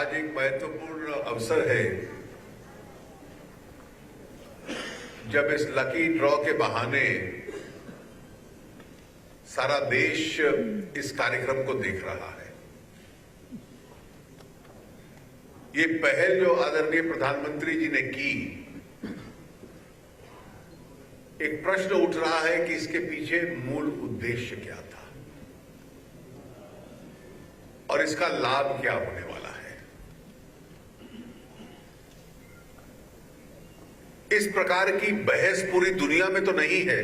आज एक महत्वपूर्ण अवसर है जब इस लकी ड्रॉ के बहाने सारा देश इस कार्यक्रम को देख रहा है। ये पहल जो आदरणीय प्रधानमंत्री जी ने की, एक प्रश्न उठ रहा है कि इसके पीछे मूल उद्देश्य क्या था और इसका लाभ क्या होने वाला है। इस प्रकार की बहस पूरी दुनिया में तो नहीं है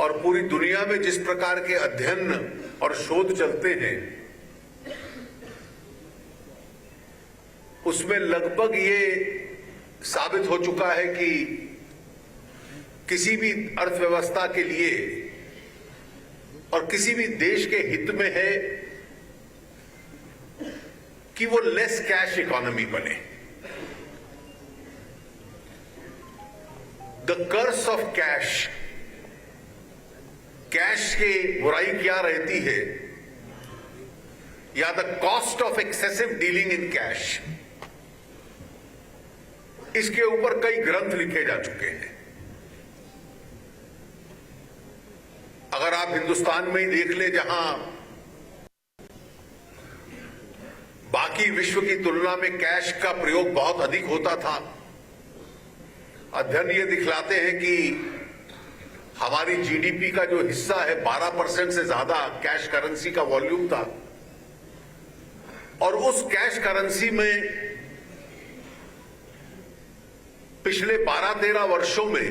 और पूरी दुनिया में जिस प्रकार के अध्ययन और शोध चलते हैं उसमें लगभग ये साबित हो चुका है कि किसी भी अर्थव्यवस्था के लिए और किसी भी देश के हित में है कि वो लेस कैश इकोनॉमी बने। The curse of cash, cash की बुराई क्या रहती है, या the cost of excessive dealing in cash, इसके ऊपर कई ग्रंथ लिखे जा चुके हैं। अगर आप हिंदुस्तान में ही देख ले, जहां बाकी विश्व की तुलना में कैश का प्रयोग बहुत अधिक होता था, अध्ययन ये दिखलाते हैं कि हमारी जीडीपी का जो हिस्सा है 12% से ज्यादा कैश करेंसी का वॉल्यूम था और उस कैश करेंसी में पिछले 12-13 वर्षों में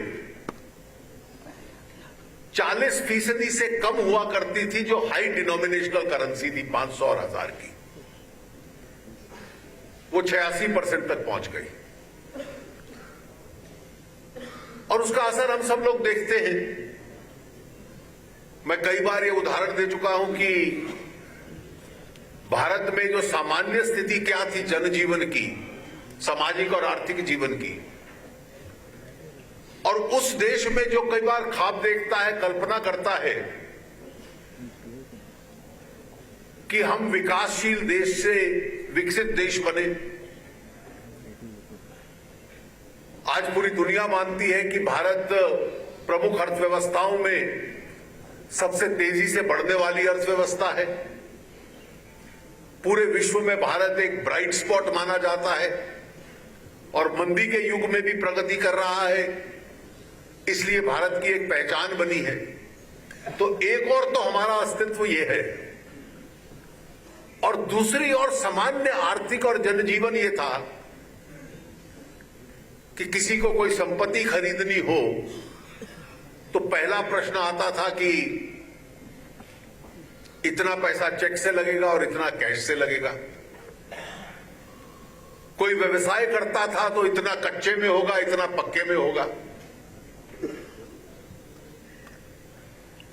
40% से कम हुआ करती थी जो हाई डिनोमिनेशनल करेंसी थी 500 और 1000 की, वो 86% तक पहुंच गई। और उसका असर हम सब लोग देखते हैं। मैं कई बार ये उदाहरण दे चुका हूं कि भारत में जो सामान्य स्थिति क्या थी जनजीवन की, सामाजिक और आर्थिक जीवन की, और उस देश में जो कई बार ख्वाब देखता है, कल्पना करता है कि हम विकासशील देश से विकसित देश बने। आज पूरी दुनिया मानती है कि भारत प्रमुख अर्थव्यवस्थाओं में सबसे तेजी से बढ़ने वाली अर्थव्यवस्था है। पूरे विश्व में भारत एक ब्राइट स्पॉट माना जाता है और मंदी के युग में भी प्रगति कर रहा है, इसलिए भारत की एक पहचान बनी है। तो एक और तो हमारा अस्तित्व ये है और दूसरी ओर सामान्य आर्थिक और जनजीवन ये था कि किसी को कोई संपत्ति खरीदनी हो तो पहला प्रश्न आता था कि इतना पैसा चेक से लगेगा और इतना कैश से लगेगा। कोई व्यवसाय करता था तो इतना कच्चे में होगा, इतना पक्के में होगा।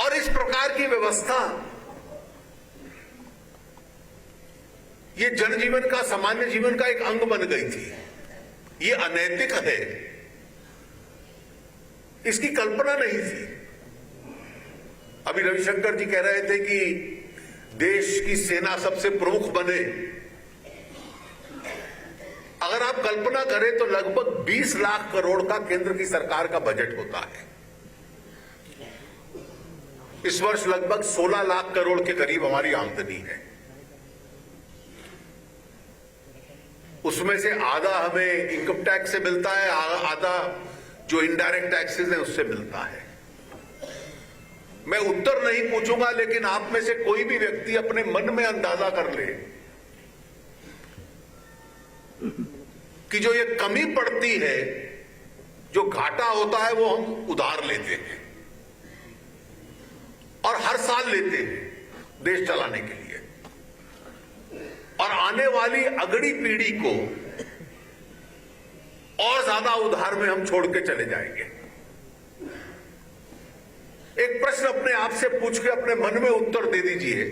और इस प्रकार की व्यवस्था ये जनजीवन का, सामान्य जीवन का एक अंग बन गई थी। ये अनैतिक है, इसकी कल्पना नहीं थी। अभी रविशंकर जी कह रहे थे कि देश की सेना सबसे प्रमुख बने। अगर आप कल्पना करें तो लगभग 20 लाख करोड़ का केंद्र की सरकार का बजट होता है। इस वर्ष लगभग 16 लाख करोड़ के करीब हमारी आमदनी है। उसमें से आधा हमें इनकम टैक्स से मिलता है, आधा जो इनडायरेक्ट टैक्सेस है उससे मिलता है। मैं उत्तर नहीं पूछूंगा, लेकिन आप में से कोई भी व्यक्ति अपने मन में अंदाजा कर ले कि जो ये कमी पड़ती है, जो घाटा होता है, वो हम उधार लेते हैं और हर साल लेते हैं देश चलाने के लिए, और आने वाली अगली पीढ़ी को और ज्यादा उधार में हम छोड़ के चले जाएंगे। एक प्रश्न अपने आप से पूछ के अपने मन में उत्तर दे दीजिए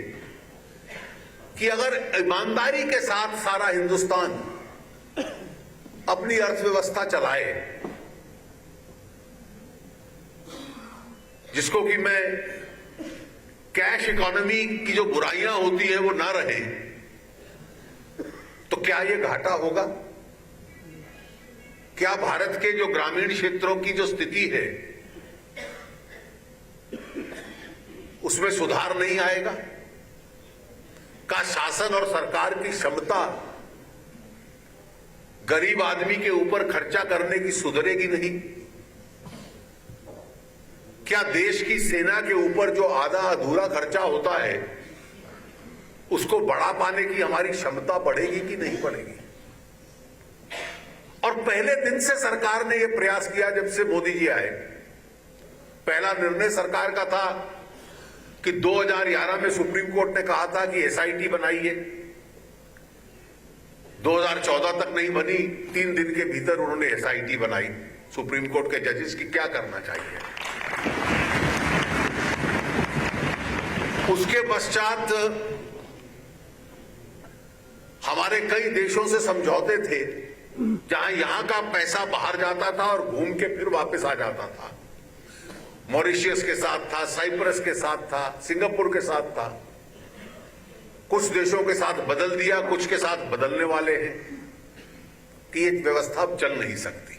कि अगर ईमानदारी के साथ सारा हिंदुस्तान अपनी अर्थव्यवस्था चलाए, जिसको कि मैं कैश इकोनॉमी की जो बुराइयां होती है वो ना रहे, तो क्या ये घाटा होगा? क्या भारत के जो ग्रामीण क्षेत्रों की जो स्थिति है उसमें सुधार नहीं आएगा? का शासन और सरकार की क्षमता गरीब आदमी के ऊपर खर्चा करने की सुधरेगी नहीं? क्या देश की सेना के ऊपर जो आधा अधूरा खर्चा होता है उसको बढ़ा पाने की हमारी क्षमता बढ़ेगी कि नहीं बढ़ेगी? और पहले दिन से सरकार ने यह प्रयास किया, जब से मोदी जी आए, पहला निर्णय सरकार का था कि 2011 में सुप्रीम कोर्ट ने कहा था कि एसआईटी बनाइए। 2014 तक नहीं बनी, 3 दिन के भीतर उन्होंने एसआईटी बनाई। सुप्रीम कोर्ट के जजेस की क्या करना चाहिए? उसके पश्चात हमारे कई देशों से समझौते थे जहां यहां का पैसा बाहर जाता था और घूम के फिर वापस आ जाता था। मॉरिशस के साथ था, साइप्रस के साथ था, सिंगापुर के साथ था। कुछ देशों के साथ बदल दिया, कुछ के साथ बदलने वाले हैं कि ये व्यवस्था अब चल नहीं सकती।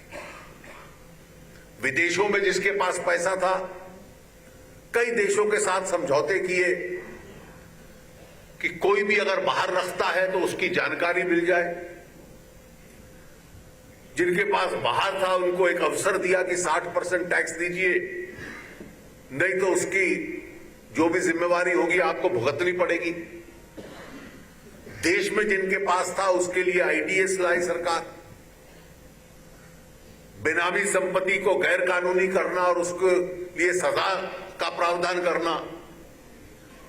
विदेशों में जिसके पास पैसा था, कई देशों के साथ समझौते किए कि कोई भी अगर बाहर रखता है तो उसकी जानकारी मिल जाए। जिनके पास बाहर था उनको एक अवसर दिया कि 60% टैक्स दीजिए, नहीं तो उसकी जो भी जिम्मेवारी होगी आपको भुगतनी पड़ेगी। देश में जिनके पास था उसके लिए आईडीएस लाई सरकार। बेनामी संपत्ति को गैर कानूनी करना और उसके लिए सजा का प्रावधान करना,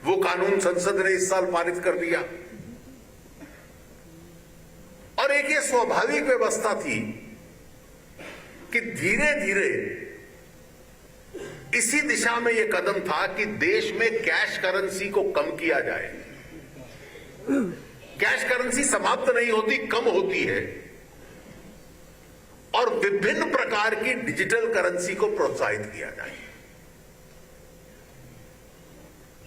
वो कानून संसद ने इस साल पारित कर दिया। और एक ये स्वाभाविक व्यवस्था थी कि धीरे धीरे इसी दिशा में यह कदम था कि देश में कैश करेंसी को कम किया जाए। कैश करेंसी समाप्त नहीं होती, कम होती है, और विभिन्न प्रकार की डिजिटल करेंसी को प्रोत्साहित किया जाए।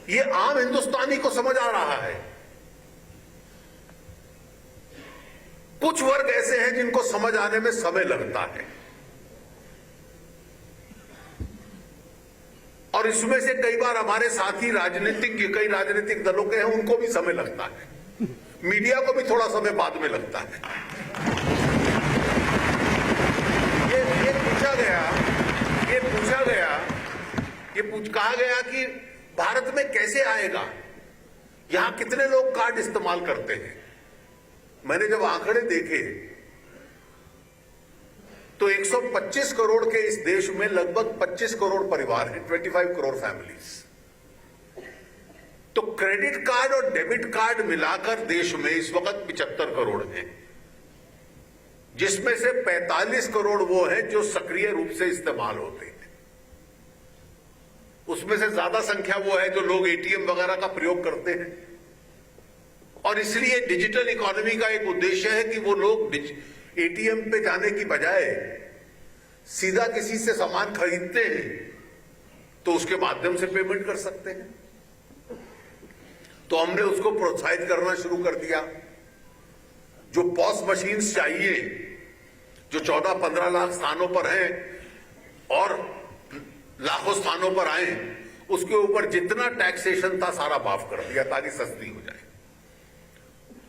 यह आम हिंदुस्तानी को समझ आ रहा है। कुछ वर्ग ऐसे हैं जिनको समझ आने में समय लगता है, और इसमें से कई बार हमारे साथी कई राजनीतिक दलों के हैं, उनको भी समय लगता है। मीडिया को भी थोड़ा समय बाद में लगता है। कहा गया कि भारत में कैसे आएगा, यहां कितने लोग कार्ड इस्तेमाल करते हैं। मैंने जब आंकड़े देखे तो 125 करोड़ के इस देश में लगभग 25 करोड़ परिवार हैं, 25 करोड़ फैमिलीज। तो क्रेडिट कार्ड और डेबिट कार्ड मिलाकर देश में इस वक्त 75 करोड़ हैं, जिसमें से 45 करोड़ वो हैं जो सक्रिय रूप से इस्तेमाल होते हैं। उसमें से ज्यादा संख्या वो है जो लोग एटीएम वगैरह का प्रयोग करते हैं। और इसलिए डिजिटल इकोनॉमी का एक उद्देश्य है कि वो लोग एटीएम पे जाने की बजाय सीधा किसी से सामान खरीदते हैं तो उसके माध्यम से पेमेंट कर सकते हैं। तो हमने उसको प्रोत्साहित करना शुरू कर दिया। जो पॉस मशीन्स चाहिए, जो 14-15 लाख स्थानों पर हैं और लाखों स्थानों पर आए, उसके ऊपर जितना टैक्सेशन था सारा माफ कर दिया ताकि सस्ती हो जाए।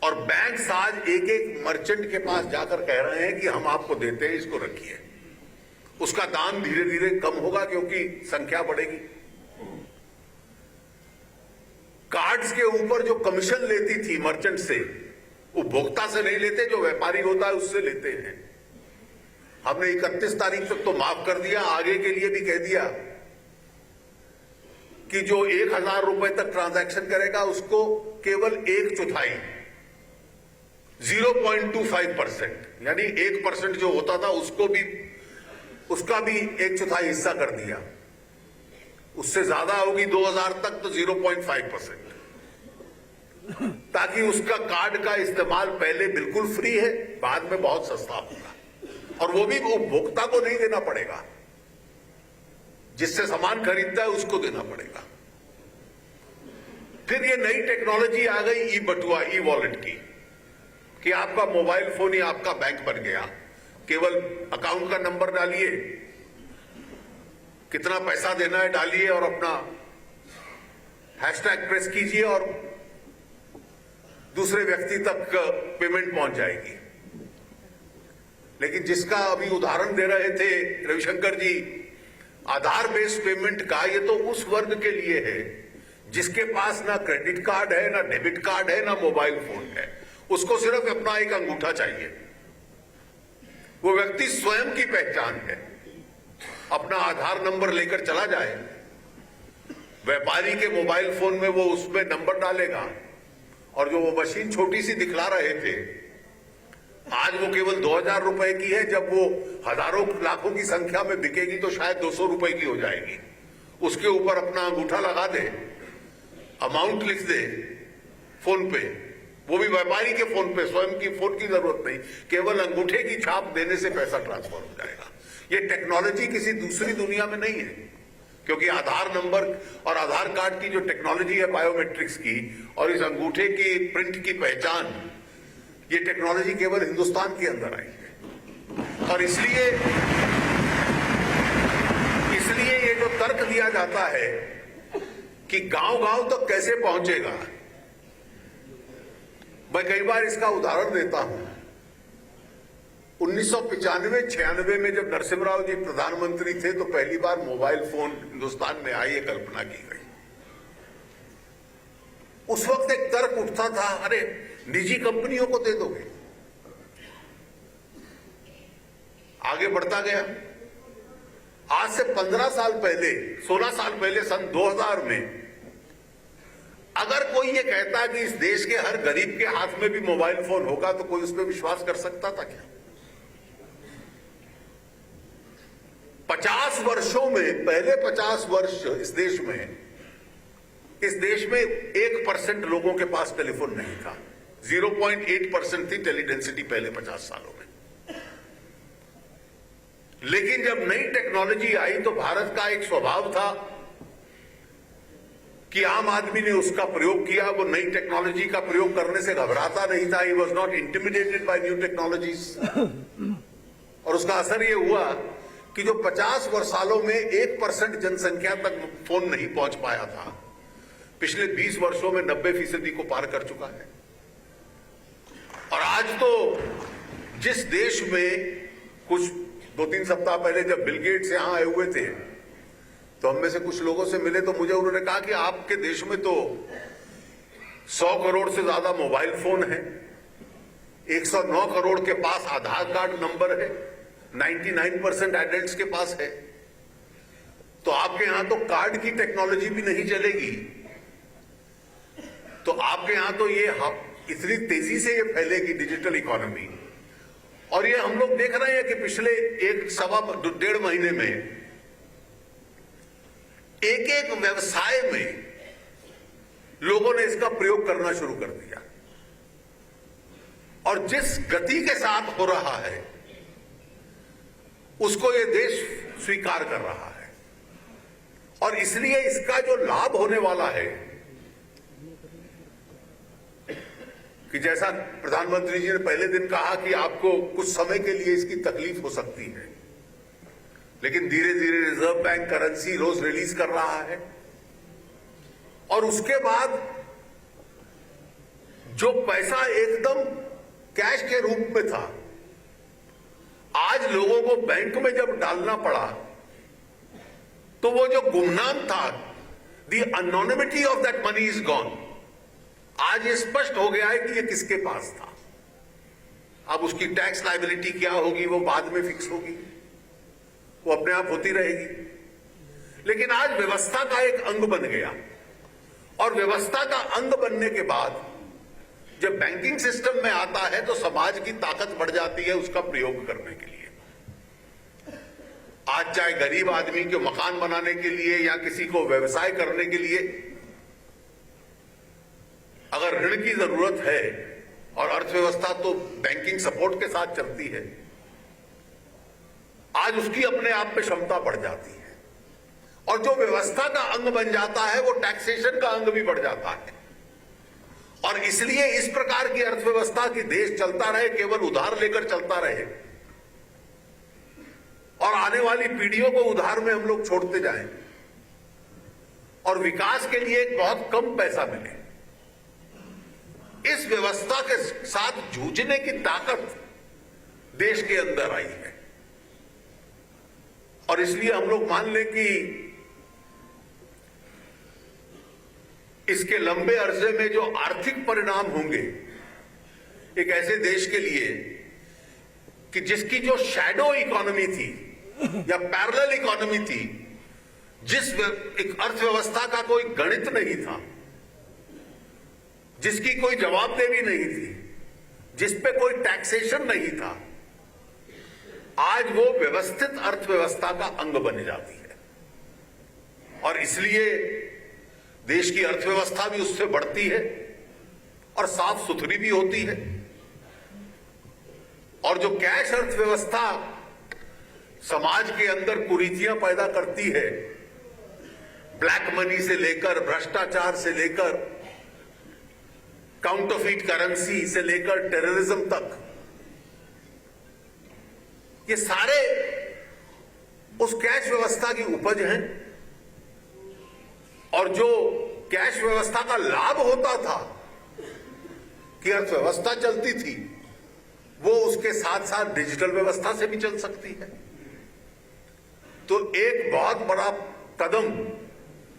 और बैंक आज एक एक मर्चेंट के पास जाकर कह रहे हैं कि हम आपको देते हैं, इसको रखिए। उसका दाम धीरे धीरे कम होगा क्योंकि संख्या बढ़ेगी। कार्ड्स के ऊपर जो कमीशन लेती थी मर्चेंट से, उपभोक्ता से नहीं लेते, जो व्यापारी होता है उससे लेते हैं। हमने 31 तारीख तक तो माफ कर दिया। आगे के लिए भी कह दिया कि जो 1000 रुपए तक ट्रांजैक्शन करेगा उसको केवल 1/4 0.25%, यानी 1% जो होता था उसका भी 1/4 हिस्सा कर दिया। उससे ज्यादा होगी 2000 तक तो 0.5%, ताकि उसका कार्ड का इस्तेमाल पहले बिल्कुल फ्री है, बाद में बहुत सस्ता होगा। और वो भी उपभोक्ता को नहीं देना पड़ेगा, जिससे सामान खरीदता है उसको देना पड़ेगा। फिर ये नई टेक्नोलॉजी आ गई ई बटुआ, ई वॉलेट की, कि आपका मोबाइल फोन ही आपका बैंक बन गया। केवल अकाउंट का नंबर डालिए, कितना पैसा देना है डालिए और अपना हैशटैग प्रेस कीजिए और दूसरे व्यक्ति तक पेमेंट पहुंच जाएगी। लेकिन जिसका अभी उदाहरण दे रहे थे रविशंकर जी, आधार बेस्ड पेमेंट का, ये तो उस वर्ग के लिए है जिसके पास ना क्रेडिट कार्ड है, ना डेबिट कार्ड है, ना मोबाइल फोन है। उसको सिर्फ अपना एक अंगूठा चाहिए। वो व्यक्ति स्वयं की पहचान है, अपना आधार नंबर लेकर चला जाए, व्यापारी के मोबाइल फोन में वो उसमें नंबर डालेगा और जो वो मशीन छोटी सी दिखला रहे थे, आज वो केवल 2000 रुपए की है, जब वो हजारों लाखों की संख्या में बिकेगी तो शायद 200 रुपए की हो जाएगी। उसके ऊपर अपना अंगूठा लगा दे, अमाउंट लिख दे फोन पे, वो भी व्यापारी के फोन पे, स्वयं की फोन की जरूरत नहीं, केवल अंगूठे की छाप देने से पैसा ट्रांसफर हो जाएगा। ये टेक्नोलॉजी किसी दूसरी दुनिया में नहीं है, क्योंकि आधार नंबर और आधार कार्ड की जो टेक्नोलॉजी है बायोमेट्रिक्स की, और इस अंगूठे की प्रिंट की पहचान, ये टेक्नोलॉजी केवल हिंदुस्तान के अंदर आई है। और इसलिए ये जो तर्क दिया जाता है कि गांव-गांव तक कैसे पहुंचेगा, मैं कई बार इसका उदाहरण देता हूं। 1995-96 में जब नरसिम्हा जी प्रधानमंत्री थे तो पहली बार मोबाइल फोन हिंदुस्तान में आई, कल्पना की गई। उस वक्त एक तर्क उठता था, अरे निजी कंपनियों को दे दोगे। आगे बढ़ता गया। आज से 15 साल पहले, 16 साल पहले, सन 2000 में अगर कोई ये कहता कि इस देश के हर गरीब के हाथ में भी मोबाइल फोन होगा तो कोई उस पर विश्वास कर सकता था क्या? 50 वर्षों में, पहले 50 वर्ष इस देश में 1% लोगों के पास टेलीफोन नहीं था। 0.8% थी टेलीडेंसिटी पहले 50 सालों में। लेकिन जब नई टेक्नोलॉजी आई तो भारत का एक स्वभाव था कि आम आदमी ने उसका प्रयोग किया। वो नई टेक्नोलॉजी का प्रयोग करने से घबराता नहीं था। He was not intimidated bye new technologies. और उसका असर ये हुआ कि जो 50 सालों में 1% जनसंख्या तक फोन नहीं पहुंच पाया था, पिछले 20 वर्षों में 90% को पार कर चुका है। और आज तो जिस देश में, कुछ 2-3 सप्ताह पहले जब बिल गेट्स यहां आए हुए थे तो हम में से कुछ लोगों से मिले तो मुझे उन्होंने कहा कि आपके देश में तो 100 करोड़ से ज्यादा मोबाइल फोन है, 109 करोड़ के पास आधार कार्ड नंबर है, 99% एडल्ट्स के पास है, तो आपके यहां तो कार्ड की टेक्नोलॉजी भी नहीं चलेगी। तो आपके यहां तो ये इतनी तेजी से ये फैलेगी डिजिटल इकोनॉमी। और ये हम लोग देख रहे हैं कि पिछले 1-1.5 महीने में एक व्यवसाय में लोगों ने इसका प्रयोग करना शुरू कर दिया। और जिस गति के साथ हो रहा है उसको ये देश स्वीकार कर रहा है। और इसलिए इसका जो लाभ होने वाला है कि जैसा प्रधानमंत्री जी ने पहले दिन कहा कि आपको कुछ समय के लिए इसकी तकलीफ हो सकती है, लेकिन धीरे धीरे रिजर्व बैंक करेंसी रोज रिलीज कर रहा है। और उसके बाद जो पैसा एकदम कैश के रूप में था, आज लोगों को बैंक में जब डालना पड़ा तो वो जो गुमनाम था, the anonymity of that money is gone. आज ये स्पष्ट हो गया है कि ये किसके पास था। अब उसकी टैक्स लायबिलिटी क्या होगी वो बाद में फिक्स होगी, वो अपने आप होती रहेगी। लेकिन आज व्यवस्था का एक अंग बन गया। और व्यवस्था का अंग बनने के बाद जब बैंकिंग सिस्टम में आता है तो समाज की ताकत बढ़ जाती है उसका प्रयोग करने के लिए। आज चाहे गरीब आदमी के मकान बनाने के लिए या किसी को व्यवसाय करने के लिए अगर ऋण की जरूरत है, और अर्थव्यवस्था तो बैंकिंग सपोर्ट के साथ चलती है, आज उसकी अपने आप में क्षमता बढ़ जाती है। और जो व्यवस्था का अंग बन जाता है वो टैक्सेशन का अंग भी बढ़ जाता है। और इसलिए इस प्रकार की अर्थव्यवस्था की देश चलता रहे, केवल उधार लेकर चलता रहे और आने वाली पीढ़ियों को उधार में हम लोग छोड़ते जाएं और विकास के लिए एक बहुत कम पैसा मिले, इस व्यवस्था के साथ जूझने की ताकत देश के अंदर आई है। और इसलिए हम लोग मान लें कि इसके लंबे अरसे में जो आर्थिक परिणाम होंगे एक ऐसे देश के लिए कि जिसकी जो शैडो इकोनॉमी थी या पैरेलल इकोनॉमी थी, जिस एक अर्थव्यवस्था का कोई गणित नहीं था, जिसकी कोई जवाबदेही नहीं थी, जिस पे कोई टैक्सेशन नहीं था, आज वो व्यवस्थित अर्थव्यवस्था का अंग बन जाती है। और इसलिए देश की अर्थव्यवस्था भी उससे बढ़ती है और साफ सुथरी भी होती है। और जो कैश अर्थव्यवस्था समाज के अंदर कुरीतियां पैदा करती है, ब्लैक मनी से लेकर, भ्रष्टाचार से लेकर, काउंटरफीट करेंसी से लेकर टेररिज्म तक, ये सारे उस कैश व्यवस्था की उपज हैं। और जो कैश व्यवस्था का लाभ होता था कि अर्थव्यवस्था चलती थी, वो उसके साथ साथ डिजिटल व्यवस्था से भी चल सकती है। तो एक बहुत बड़ा कदम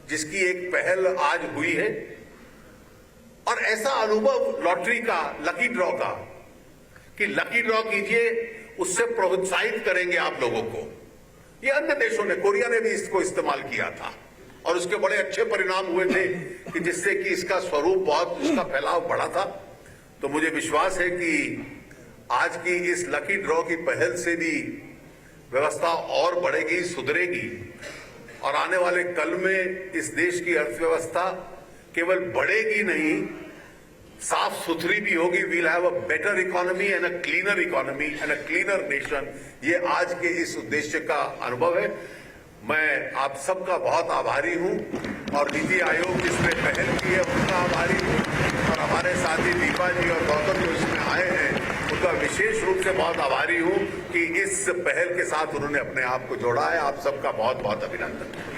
जिसकी एक पहल आज हुई है, और ऐसा अनुभव लॉटरी का, लकी ड्रॉ का, कि लकी ड्रॉ कीजिए, उससे प्रोत्साहित करेंगे आप लोगों को। ये अन्य देशों ने, कोरिया ने भी इसको इस्तेमाल किया था और उसके बड़े अच्छे परिणाम हुए थे कि जिससे कि इसका स्वरूप बहुत, इसका फैलाव बढ़ा था। तो मुझे विश्वास है कि आज की इस लकी ड्रॉ की पहल से भी व्यवस्था और बढ़ेगी, सुधरेगी और आने वाले कल में इस देश की अर्थव्यवस्था केवल बढ़ेगी नहीं, साफ सुथरी भी होगी। We'll have a better economy and a cleaner economy and a cleaner nation. ये आज के इस उद्देश्य का अनुभव है। मैं आप सबका बहुत आभारी हूं और नीति आयोग जिसने पहल की है उनका आभारी हूं, और हमारे साथी दीपा जी और गौतम जो इसमें आए हैं उनका विशेष रूप से बहुत आभारी हूं कि इस पहल के साथ उन्होंने अपने आप को जोड़ा है। आप सबका बहुत बहुत अभिनंदन।